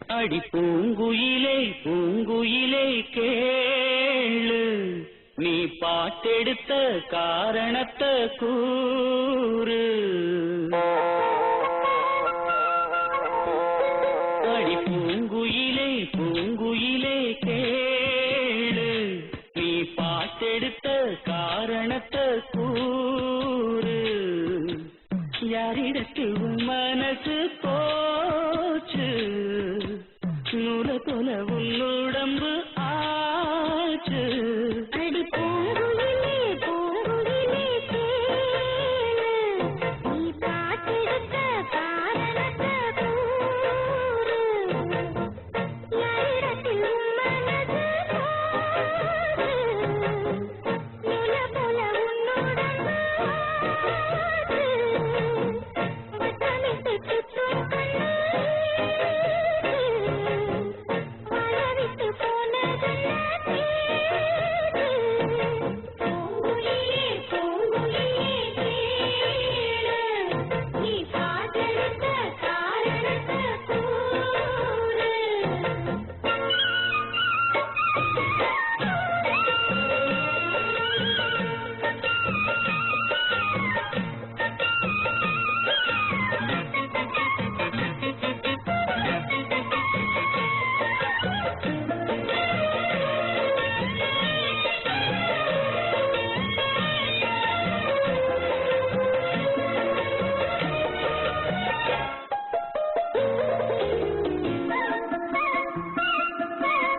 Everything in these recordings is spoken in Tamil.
அடி பூங்குயிலே பூங்குயிலே கேளு நீ பாட்டெடுத்த காரணத்தை கூறு அடி பூங்குயிலே பூங்குயிலே கேளு நீ பாட்டெடுத்த காரணத்தை கூறு யாரிடத்தில் உன் மனசு போச்சு நூல போல உன்னுடம்பு ஆச்சு அடி பூங்குயிலே பூங்குயிலே கேளு நீ பாட்டெடுத்த காரணத்தை கூறு யாரிடத்தில் உன் மனசு போச்சு நூல போல உன்னுடம்பு ஆச்சு வட்டமிட்டு சுற்றும் வாழவிட்டு போனதல்ல பூங்குயிலே பூங்குயிலே கேளு நீ பாட்டெடுத்த காரணத்தை கூறு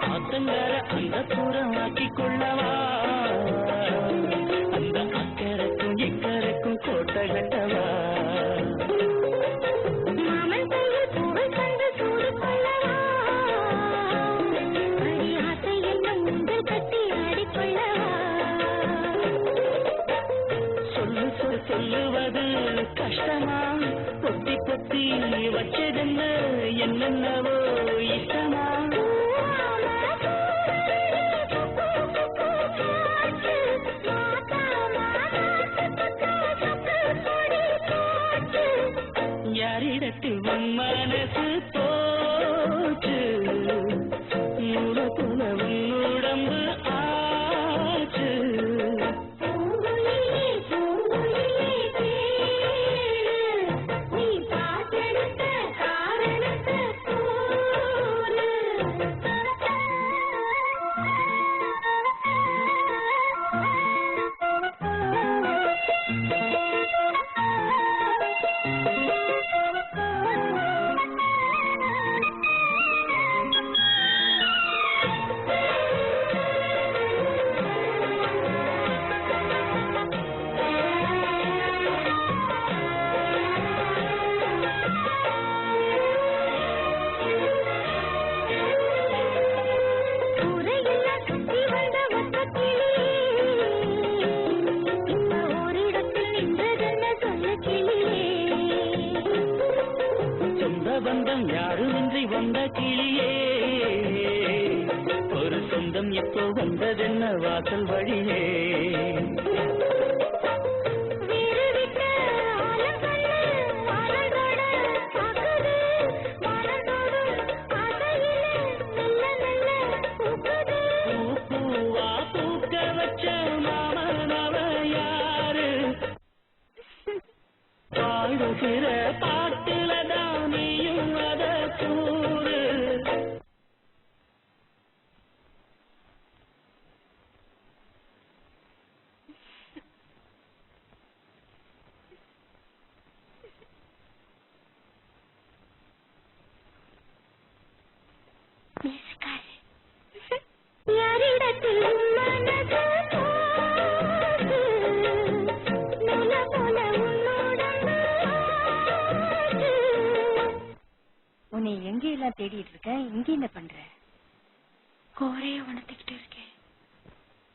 ஆத்தங்கர அந்த புறமாக்கி கொள்ளவா அந்த அக்கறைக்கும் இக்கரைக்கும் கோட்டை கட்டவா மாமன் கையில் பூவை கண்டு சூடு கொள்ளவா அடி ஆசை என்னும் உங்கள் கட்டி ஆடிக்கொள்ளவா சொல்லுவது கஷ்டமா பொத்தி பொத்தி வச்சதென்ன என்னென்னவோ இஷ்டமா யாரிடத்தில் உன் மனசு போச்சு நூல போல உன்னுடம்பு ஆச்சு பூங்குயிலே பூங்குயிலே கேளு நீ பாட்டெடுத்த காரணத்தை கூறு ஊரையெல்லாம் சுற்றி வந்த ஒத்தக்கிளியே இந்த ஓரிடத்தில் நின்றதென்ன சொல்ல கிளியே சொந்த பந்தம் யாருமின்றி வந்த கிளியே ஒரு சொந்தம் எப்போ வந்ததென்ன வாசல் வழியே வீறு விட்ட ஆலங்கண்ணு வானதோட பாக்குது வானதோடும் ஆசையிலே மெல்ல மெல்ல பூக்குது பூவா பூக்க வச்ச மாமனவ யாரு பாடுகிற பாட்டுல தான் நீயும் அத கூறு யாரிடத்தில் உன் மனசு போச்சு நூல போல உன்னுடம்பு ஆச்சு உன்னை எங்க எல்லாம் தேடிட்டு இருக்க இங்க என்ன பண்ற கோரைய உணர்த்திக்கிட்டு இருக்கேன்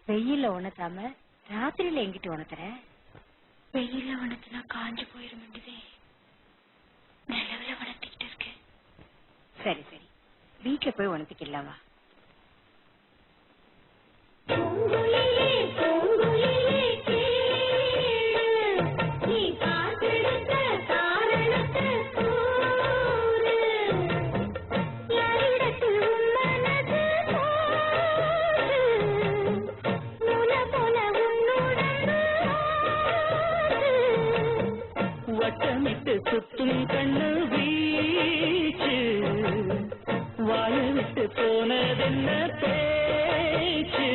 வெயில உணர்த்தாம ராத்திரியில எங்கிட்டு உணர்த்துற வெயில உணர்த்தினா காஞ்சு போயிட வேண்டியதே நிலவுல உணர்த்திக்கிட்டு இருக்கேன் சரி சரி வீட்டுல போய் உணர்த்திக்கலாமா பூங்குயிலே பூங்குயிலே கேளு நீ பாட்டெடுத்த காரணத்தை கூறு யாரிடத்தில் வட்டமிட்டு சுத்தும் கண்ணு வீச்சு வாழ விட்டு போனதென்ன பேச்சு